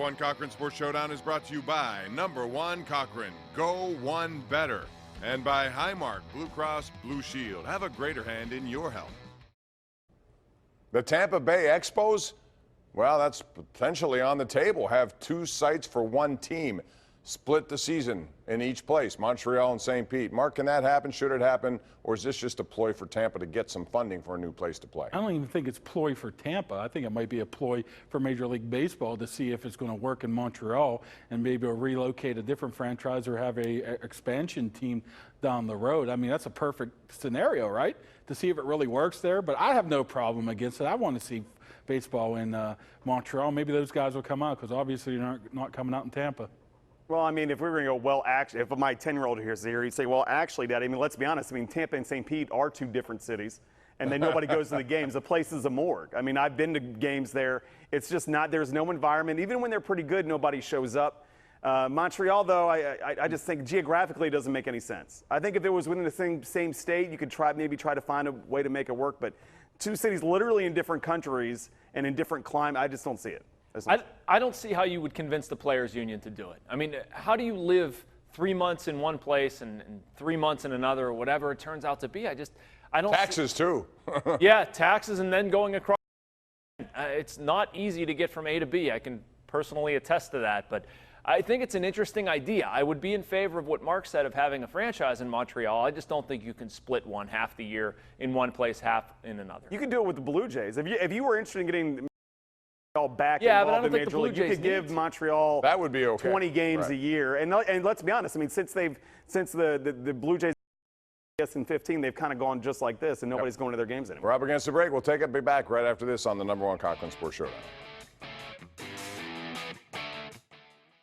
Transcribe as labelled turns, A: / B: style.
A: one Cochran Sports Showdown is brought to you by Number One Cochran, Go One Better, and by Highmark Blue Cross Blue Shield. Have a greater hand in your health.
B: The Tampa Bay Expos, well, that's potentially on the table. Have two sites for one team. Split the season in each place, Montreal and St. Pete. Mark, can that happen? Should it happen? Or is this just a ploy for Tampa to get some funding for a new place to play?
C: I don't even think it's ploy for Tampa. I think it might be a ploy for Major League Baseball to see if it's going to work in Montreal and maybe relocate a different franchise or have a expansion team down the road. I mean, that's a perfect scenario, right? To see if it really works there. But I have no problem against it. I want to see baseball in Montreal. Maybe those guys will come out because obviously they're not coming out in Tampa.
D: Well, I mean, if we were going to go, well, actually, if my 10-year-old here's here, he'd say, well, actually, Daddy, I mean, let's be honest. I mean, Tampa and St. Pete are two different cities, and then nobody goes to the games. The place is a morgue. I mean, I've been to games there. It's just not, there's no environment. Even when they're pretty good, nobody shows up. Montreal, though, I just think geographically it doesn't make any sense. I think if it was within the same state, you could maybe try to find a way to make it work. But two cities literally in different countries and in different climate, I just don't see it.
E: I don't see how you would convince the players' union to do it. I mean, how do you live 3 months in one place and 3 months in another, or whatever it turns out to be? I don't.
B: Taxes too.
E: Yeah, taxes and then going across. It's not easy to get from A to B. I can personally attest to that, but I think it's an interesting idea. I would be in favor of what Mark said of having a franchise in Montreal. I just don't think you can split one half the year in one place, half in another.
D: You can do it with the Blue Jays. If you were interested in getting back
E: but I
D: involved
E: don't
D: in
E: think
D: Major
E: the Blue
D: League, you
E: Jays
D: could give
E: need.
D: Montreal
B: That would be okay.
D: 20 games
B: Right.
D: a year. And let's be honest, I mean, since the Blue Jays in 15, they've kind of gone just like this, and nobody's going to their games anymore.
B: We're up against the break. We'll take it. Be back right after this on the Number One Cochran Sports Showdown.